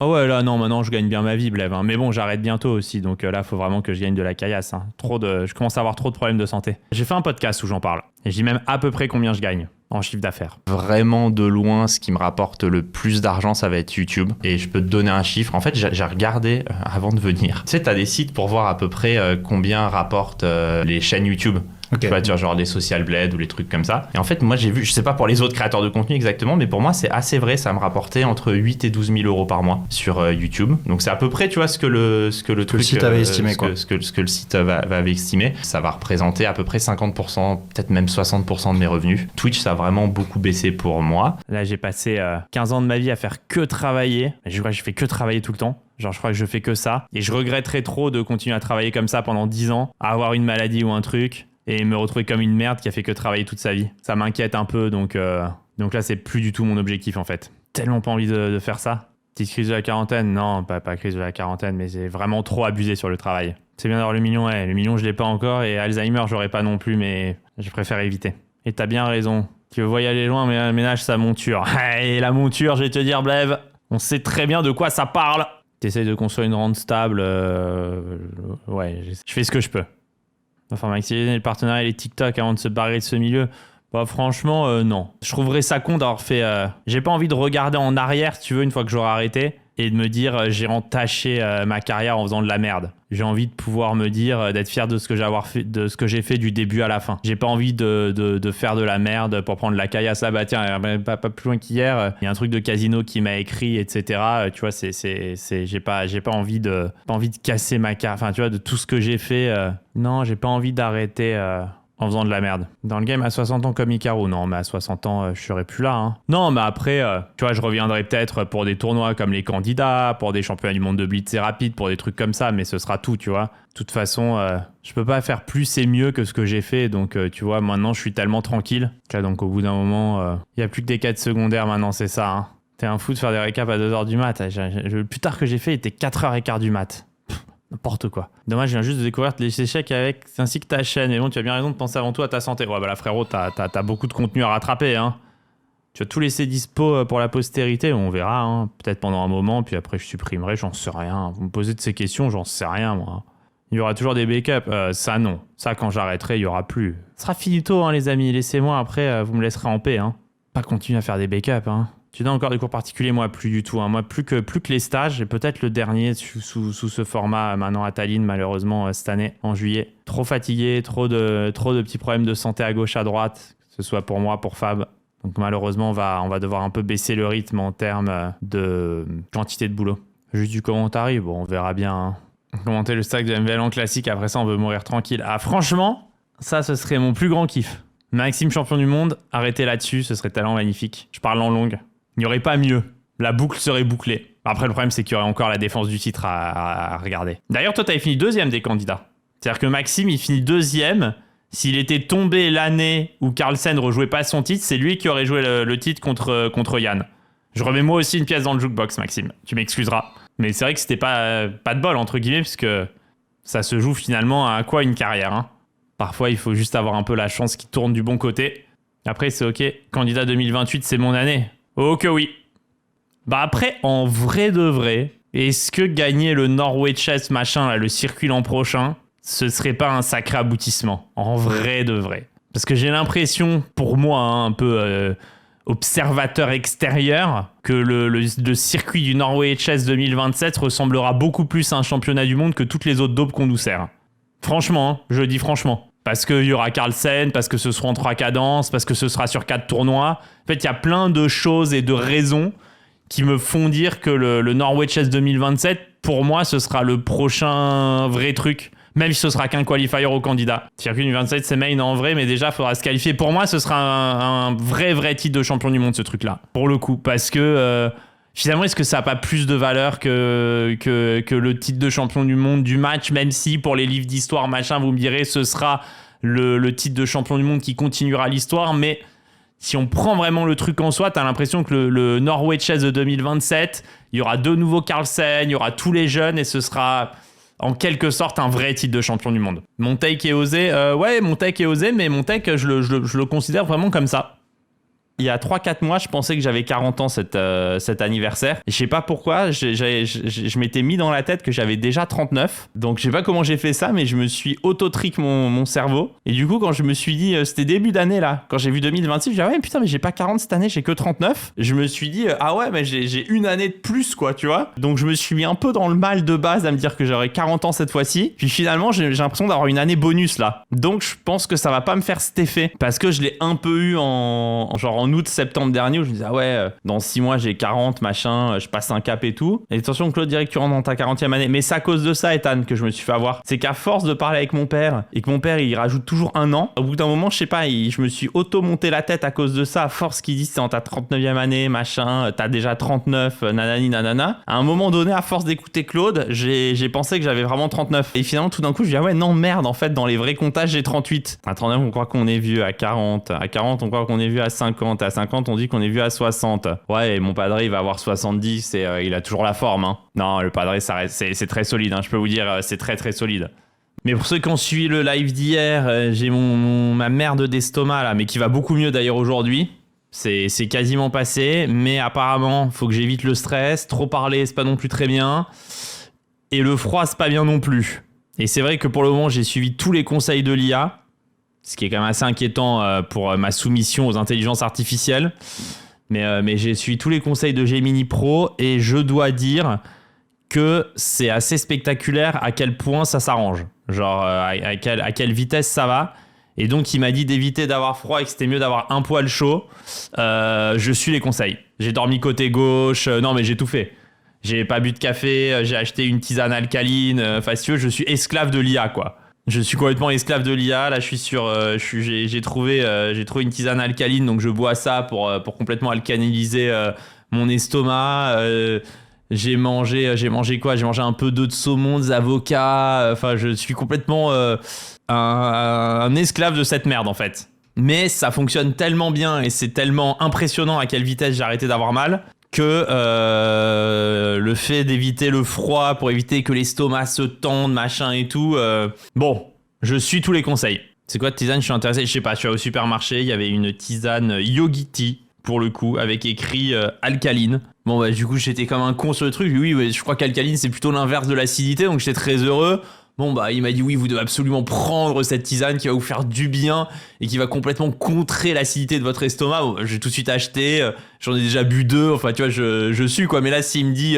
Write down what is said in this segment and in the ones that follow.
Ah ouais, là, non, maintenant, je gagne bien ma vie, Blaise, hein. Mais bon, j'arrête bientôt aussi. Donc là, faut vraiment que je gagne de la caillasse, hein. Je commence à avoir trop de problèmes de santé. J'ai fait un podcast où j'en parle. Et je dis même à peu près combien je gagne en chiffre d'affaires. Vraiment de loin, ce qui me rapporte le plus d'argent, ça va être YouTube. Et je peux te donner un chiffre. En fait, j'ai regardé avant de venir. Tu sais, t'as des sites pour voir à peu près combien rapportent les chaînes YouTube. Ok. Tu vois, genre les Social Blade ou les trucs comme ça. Et en fait, moi, j'ai vu, je sais pas pour les autres créateurs de contenu exactement, mais pour moi, c'est assez vrai. Ça me rapportait entre 8 et 12 000 euros par mois sur YouTube. Donc, c'est à peu près, tu vois, ce que le truc, site avait estimé, quoi. Ce que le site va estimer. Ça va représenter à peu près 50%, peut-être même 60% de mes revenus. Twitch, ça a vraiment beaucoup baissé pour moi. Là, j'ai passé 15 ans de ma vie à faire que travailler. Je crois que je fais que travailler tout le temps. Genre, je crois que je fais que ça. Et je regretterais trop de continuer à travailler comme ça pendant 10 ans, à avoir une maladie ou un truc, et me retrouver comme une merde qui a fait que travailler toute sa vie. Ça m'inquiète un peu, donc là, c'est plus du tout mon objectif, en fait. Tellement pas envie de faire ça. Petite crise de la quarantaine? Non, pas crise de la quarantaine, mais j'ai vraiment trop abusé sur le travail. C'est bien d'avoir le million, ouais. Le million, je l'ai pas encore, et Alzheimer, j'aurais pas non plus, mais je préfère éviter. Et t'as bien raison. Tu veux voyager loin, mais ménage sa monture. Et la monture, je vais te dire, Blaise, on sait très bien de quoi ça parle. T'essayes de construire une rente stable, ouais, je fais ce que je peux. Enfin, maximiser le partenariat et les TikTok avant de se barrer de ce milieu, bah franchement, non. Je trouverais ça con d'avoir fait... J'ai pas envie de regarder en arrière, si tu veux, une fois que j'aurai arrêté, et de me dire j'ai entaché ma carrière en faisant de la merde. J'ai envie de pouvoir me dire, d'être fier de ce que j'ai fait du début à la fin. J'ai pas envie de faire de la merde pour prendre la caillasse. Ah bah tiens, pas plus loin qu'hier, il y a un truc de casino qui m'a écrit, etc. Tu vois, j'ai pas envie de casser ma carrière. Enfin, tu vois, de tout ce que j'ai fait. Non, j'ai pas envie d'arrêter en faisant de la merde. Dans le game, à 60 ans comme Hikaru, non, mais à 60 ans, je serai plus là, hein. Non, mais après, tu vois, je reviendrai peut-être pour des tournois comme les candidats, pour des championnats du monde de blitz et rapide, pour des trucs comme ça, mais ce sera tout, tu vois. De toute façon, je peux pas faire plus et mieux que ce que j'ai fait, donc tu vois, maintenant, je suis tellement tranquille. Tu vois, donc au bout d'un moment, il y a plus que des quêtes secondaires maintenant, c'est ça, hein. T'es un fou de faire des récaps à 2h du mat. Le plus tard que j'ai fait, il était 4h15 du mat. N'importe quoi. Dommage, je viens juste de découvrir les échecs ainsi que ta chaîne. Et bon, tu as bien raison de penser avant tout à ta santé. Ouais, bah là, frérot, t'as beaucoup de contenu à rattraper, hein. Tu vas tout laisser dispo pour la postérité, on verra, hein. Peut-être pendant un moment, puis après je supprimerai, j'en sais rien. Vous me posez de ces questions, j'en sais rien, moi. Il y aura toujours des backups. Ça, non. Ça, quand j'arrêterai, il y aura plus. Ce sera finito, hein, les amis. Laissez-moi, après, vous me laisserez en paix, hein. Pas continuer à faire des backups, hein. Tu donnes encore des cours particuliers? Moi, plus du tout, hein. Moi, plus que les stages, et peut-être le dernier sous ce format maintenant à Tallinn, malheureusement, cette année, en juillet. Trop fatigué, trop de petits problèmes de santé à gauche, à droite, que ce soit pour moi, pour Fab. Donc malheureusement, on va devoir un peu baisser le rythme en termes de quantité de boulot. Juste du commentaire, bon, on verra bien, hein. Commenter le stack de MVL en classique, après ça, on veut mourir tranquille. Ah, franchement, ça, ce serait mon plus grand kiff. Maxime, champion du monde, arrêtez là-dessus, ce serait tellement magnifique. Je parle en longue. Il n'y aurait pas mieux. La boucle serait bouclée. Après, le problème, c'est qu'il y aurait encore la défense du titre à regarder. D'ailleurs, toi, t'avais fini deuxième des candidats. C'est-à-dire que Maxime, il finit deuxième. S'il était tombé l'année où Carlsen rejouait pas son titre, c'est lui qui aurait joué le titre contre Yann. Je remets moi aussi une pièce dans le jukebox, Maxime. Tu m'excuseras. Mais c'est vrai que c'était pas de bol, entre guillemets, puisque ça se joue finalement à quoi une carrière, hein. Parfois, il faut juste avoir un peu la chance qui tourne du bon côté. Après, c'est OK. Candidat 2028, c'est mon année. Oh que oui. Bah après, en vrai de vrai, est-ce que gagner le Norway Chess machin, là, le circuit l'an prochain, ce serait pas un sacré aboutissement? En vrai de vrai. Parce que j'ai l'impression, pour moi, hein, un peu observateur extérieur, que le circuit du Norway Chess 2027 ressemblera beaucoup plus à un championnat du monde que toutes les autres dopes qu'on nous sert. Franchement, hein, je le dis franchement. Parce qu'il y aura Carlsen, parce que ce sera en 3 cadences, parce que ce sera sur 4 tournois. En fait, il y a plein de choses et de raisons qui me font dire que le Norway Chess 2027, pour moi, ce sera le prochain vrai truc. Même si ce sera qu'un qualifier au candidat. Circuit 2027, c'est main en vrai, mais déjà, il faudra se qualifier. Pour moi, ce sera un vrai titre de champion du monde, ce truc-là. Pour le coup, parce que... Finalement, est-ce que ça n'a pas plus de valeur que le titre de champion du monde du match, même si pour les livres d'histoire, machin, vous me direz, ce sera le titre de champion du monde qui continuera l'histoire, mais si on prend vraiment le truc en soi, t'as l'impression que le Norway Chess de 2027, il y aura 2 nouveaux Carlsen, il y aura tous les jeunes, et ce sera en quelque sorte un vrai titre de champion du monde. Mon take est osé, ouais, mon take est osé, mais mon take, je le considère vraiment comme ça. Il y a 3-4 mois, je pensais que j'avais 40 ans cet anniversaire. Et je sais pas pourquoi, je m'étais mis dans la tête que j'avais déjà 39. Donc je sais pas comment j'ai fait ça, mais je me suis auto-trick mon cerveau. Et du coup, quand je me suis dit, c'était début d'année là, quand j'ai vu 2026, j'ai dit, ah ouais, putain, mais j'ai pas 40 cette année, j'ai que 39. Je me suis dit, ah ouais, mais j'ai une année de plus, quoi, tu vois. Donc je me suis mis un peu dans le mal de base à me dire que j'aurais 40 ans cette fois-ci. Puis finalement, j'ai l'impression d'avoir une année bonus là. Donc je pense que ça va pas me faire cet effet. Parce que je l'ai un peu eu en août, septembre dernier où je me disais, ah ouais, dans 6 mois j'ai 40, machin, je passe un cap et tout. Et attention, Claude dirait que tu rentres dans ta 40e année. Mais c'est à cause de ça, Ethan, que je me suis fait avoir. C'est qu'à force de parler avec mon père et que mon père il rajoute toujours un an, au bout d'un moment, je sais pas, je me suis auto-monté la tête à cause de ça. À force qu'il dit c'est dans ta 39e année, machin, t'as déjà 39, nanani, nanana. À un moment donné, à force d'écouter Claude, j'ai pensé que j'avais vraiment 39. Et finalement, tout d'un coup, je dis, ah ouais, non, merde, en fait, dans les vrais comptages, j'ai 38. À 39, on croit qu'on est vieux. À 40, on croit qu'on est vieux à 50. À 50, on dit qu'on est vieux à 60. Ouais, et mon padré, il va avoir 70 et il a toujours la forme. Hein. Non, le padré, c'est très solide. Hein, je peux vous dire, c'est très très solide. Mais pour ceux qui ont suivi le live d'hier, j'ai ma merde d'estomac là, mais qui va beaucoup mieux d'ailleurs aujourd'hui. C'est quasiment passé, mais apparemment, faut que j'évite le stress. Trop parler, c'est pas non plus très bien. Et le froid, c'est pas bien non plus. Et c'est vrai que pour le moment, j'ai suivi tous les conseils de l'IA. Ce qui est quand même assez inquiétant pour ma soumission aux intelligences artificielles. Mais j'ai suivi tous les conseils de Gemini Pro et je dois dire que c'est assez spectaculaire à quel point ça s'arrange. Genre à quelle vitesse ça va. Et donc il m'a dit d'éviter d'avoir froid et que c'était mieux d'avoir un poil chaud. Je suis les conseils. J'ai dormi côté gauche. Non mais j'ai tout fait. J'ai pas bu de café. J'ai acheté une tisane alcaline. Enfin si tu veux, je suis esclave de l'IA quoi. Je suis complètement esclave de l'IA. Là, je suis sur. J'ai trouvé une tisane alcaline, donc je bois ça pour complètement alcaliniser mon estomac. J'ai mangé quoi? J'ai mangé un peu d'œufs de saumon, des avocats. Enfin, je suis complètement un esclave de cette merde en fait. Mais ça fonctionne tellement bien et c'est tellement impressionnant à quelle vitesse j'ai arrêté d'avoir mal que le fait d'éviter le froid pour éviter que l'estomac se tende, machin et tout, bon, je suis tous les conseils. C'est quoi de tisane? Je suis intéressé, je sais pas, je suis au supermarché, il y avait une tisane Yogiti, pour le coup, avec écrit alcaline. Bon bah du coup j'étais comme un con sur le truc, oui, je crois qu'alcaline c'est plutôt l'inverse de l'acidité, donc j'étais très heureux. Bon bah il m'a dit oui, vous devez absolument prendre cette tisane qui va vous faire du bien et qui va complètement contrer l'acidité de votre estomac. Bon, j'ai tout de suite acheté, j'en ai déjà bu 2, enfin tu vois je suis quoi. Mais là s'il me dit,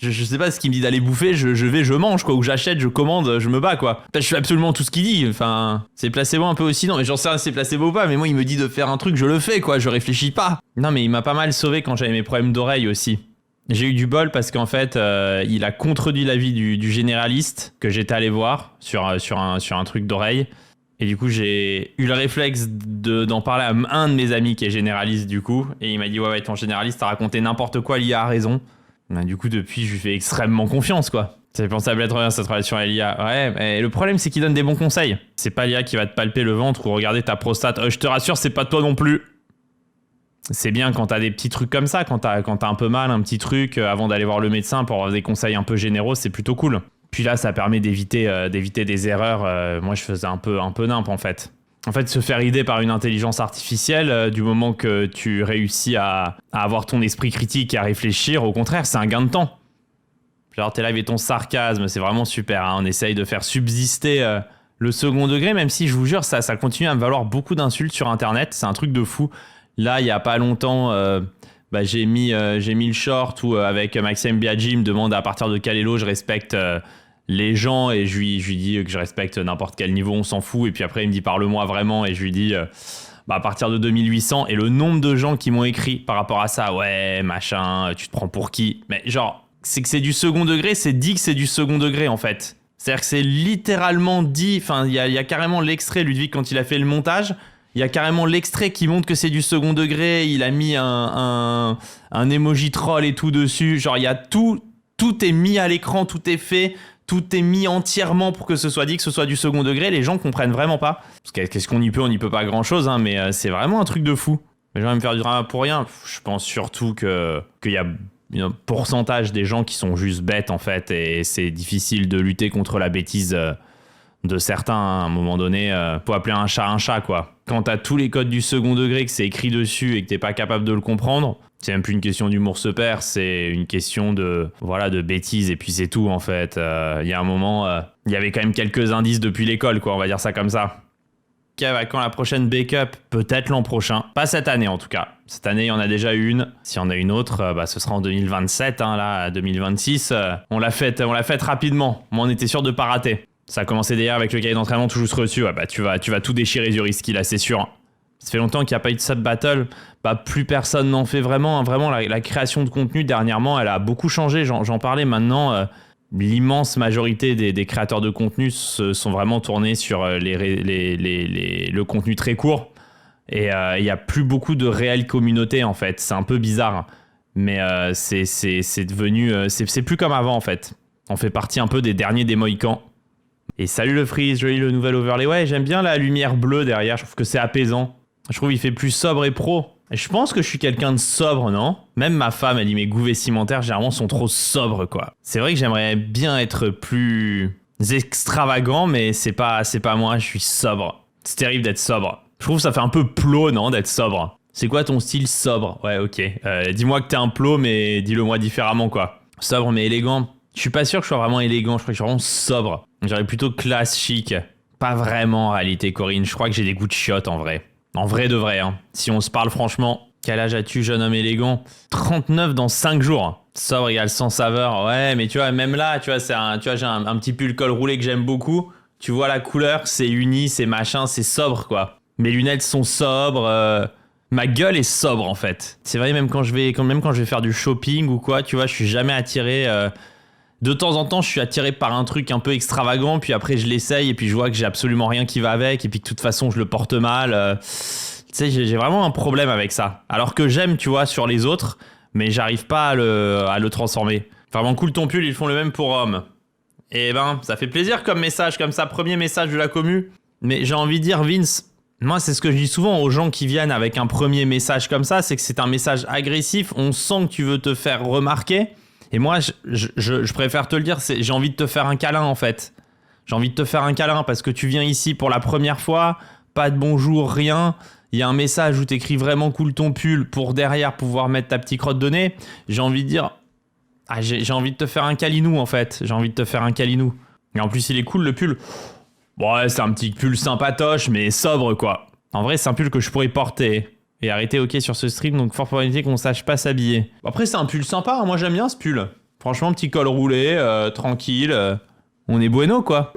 je sais pas ce qu'il me dit d'aller bouffer, je mange quoi, ou j'achète, je commande, je me bats quoi. Enfin, je fais absolument tout ce qu'il dit, enfin c'est placebo un peu aussi, non mais j'en sais rien si c'est placebo ou pas, mais moi il me dit de faire un truc, je le fais quoi, je réfléchis pas. Non mais il m'a pas mal sauvé quand j'avais mes problèmes d'oreille aussi. J'ai eu du bol parce qu'en fait, il a contredit l'avis du généraliste que j'étais allé voir sur un truc d'oreille. Et du coup, j'ai eu le réflexe d'en parler à un de mes amis qui est généraliste du coup. Et il m'a dit ouais, ton généraliste a raconté n'importe quoi, l'IA a raison. Ben, du coup, depuis, je lui fais extrêmement confiance quoi. C'est pensable être bien cette relation à l'IA. Ouais, mais le problème, c'est qu'il donne des bons conseils. C'est pas l'IA qui va te palper le ventre ou regarder ta prostate. Je te rassure, c'est pas toi non plus. C'est bien quand t'as des petits trucs comme ça, quand t'as un peu mal, un petit truc, avant d'aller voir le médecin pour avoir des conseils un peu généraux, c'est plutôt cool. Puis là, ça permet d'éviter des erreurs. Moi, je faisais un peu nimp en fait. En fait, se faire aider par une intelligence artificielle, du moment que tu réussis à avoir ton esprit critique et à réfléchir, au contraire, c'est un gain de temps. Genre, t'es là avec ton sarcasme, c'est vraiment super. Hein. On essaye de faire subsister le second degré, même si, je vous jure, ça continue à me valoir beaucoup d'insultes sur Internet. C'est un truc de fou. Là, il y a pas longtemps, j'ai mis le short où avec Maxime Biaggi me demande à partir de quel elo je respecte les gens et je lui dis que je respecte n'importe quel niveau, on s'en fout. Et puis après, il me dit parle-moi vraiment et je lui dis à partir de 2800 et le nombre de gens qui m'ont écrit par rapport à ça, ouais, machin, tu te prends pour qui? Mais genre, c'est que c'est du second degré, c'est dit que c'est du second degré en fait. C'est-à-dire que c'est littéralement dit, enfin, il y a carrément l'extrait, Ludwig, quand il a fait le montage. Il y a carrément l'extrait qui montre que c'est du second degré. Il a mis un emoji troll et tout dessus. Genre, il y a tout est mis à l'écran, tout est fait, tout est mis entièrement pour que ce soit dit que ce soit du second degré. Les gens comprennent vraiment pas. Parce qu'est-ce qu'on y peut? On n'y peut pas grand-chose, hein, mais c'est vraiment un truc de fou. Les gens vont me faire du drama pour rien. Je pense surtout qu'il y a un pourcentage des gens qui sont juste bêtes, en fait, et c'est difficile de lutter contre la bêtise de certains, hein. À un moment donné, faut appeler un chat, quoi. Quand t'as tous les codes du second degré, que c'est écrit dessus et que t'es pas capable de le comprendre, c'est même plus une question d'humour se perd, c'est une question de bêtises, et puis c'est tout, en fait. Il y a un moment, il y avait quand même quelques indices depuis l'école, quoi, on va dire ça comme ça. Quand la prochaine backup, peut-être l'an prochain. Pas cette année en tout cas. Cette année, il y en a déjà une. Si on a une autre, ce sera en 2027. Hein, là, 2026, on l'a faite rapidement. Moi, on était sûr de pas rater. Ça a commencé d'ailleurs avec le cahier d'entraînement tout juste reçu. Ouais, tu vas tout déchirer Zuriski, là, c'est sûr. Ça fait longtemps qu'il n'y a pas eu de sub battle. Plus personne n'en fait vraiment. Hein. Vraiment, la création de contenu dernièrement, elle a beaucoup changé. J'en parlais maintenant. L'immense majorité des créateurs de contenu se sont vraiment tournés sur le contenu très court. Et il n'y a plus beaucoup de réelle communauté, en fait. C'est un peu bizarre. Mais c'est devenu... c'est plus comme avant, en fait. On fait partie un peu des derniers des Mohicans. Et salut le Freeze, joli le nouvel overlay. Ouais, j'aime bien la lumière bleue derrière. Je trouve que c'est apaisant. Je trouve qu'il fait plus sobre et pro. Et je pense que je suis quelqu'un de sobre, non? Même ma femme, elle dit mes goûts vestimentaires, généralement, sont trop sobres, quoi. C'est vrai que j'aimerais bien être plus extravagant, mais c'est pas moi, je suis sobre. C'est terrible d'être sobre. Je trouve que ça fait un peu plot, non, d'être sobre. C'est quoi ton style sobre? Ouais, ok. Dis-moi que t'es un plot, mais dis-le moi différemment, quoi. Sobre mais élégant. Je suis pas sûr que je sois vraiment élégant, je crois que je suis vraiment sobre. J'aurais plutôt classe chic. Pas vraiment en réalité, Corinne. Je crois que j'ai des goûts de chiottes en vrai. En vrai de vrai, hein. Si on se parle franchement, quel âge as-tu, jeune homme élégant? 39 dans 5 jours. Sobre égale sans saveur. Ouais, mais tu vois, même là, tu vois, j'ai un petit pull col roulé que j'aime beaucoup. Tu vois la couleur, c'est uni, c'est machin, c'est sobre, quoi. Mes lunettes sont sobres. Ma gueule est sobre, en fait. C'est vrai, même quand je vais faire du shopping ou quoi, tu vois, je suis jamais attiré... De temps en temps, je suis attiré par un truc un peu extravagant, puis après je l'essaye et puis je vois que j'ai absolument rien qui va avec et puis que de toute façon je le porte mal. Tu sais, j'ai vraiment un problème avec ça. Alors que j'aime, tu vois, sur les autres, mais j'arrive pas à le transformer. Vraiment cool ton pull, ils font le même pour hommes. Et ben, ça fait plaisir comme message, comme ça, premier message de la commu. Mais j'ai envie de dire, Vince, moi c'est ce que je dis souvent aux gens qui viennent avec un premier message comme ça, c'est que c'est un message agressif, on sent que tu veux te faire remarquer. Et moi, je préfère te le dire, j'ai envie de te faire un câlin en fait. J'ai envie de te faire un câlin parce que tu viens ici pour la première fois, pas de bonjour, rien. Il y a un message où t'écris vraiment cool ton pull pour derrière pouvoir mettre ta petite crotte de nez. J'ai envie de dire, j'ai envie de te faire un câlinou en fait. J'ai envie de te faire un câlinou. Et en plus, il est cool le pull. Bon, ouais, c'est un petit pull sympatoche, mais sobre quoi. En vrai, c'est un pull que je pourrais porter. Et arrêter ok sur ce stream, donc fort probabilité qu'on sache pas s'habiller. Après c'est un pull sympa, hein. Moi j'aime bien ce pull. Franchement petit col roulé, tranquille, on est bueno quoi.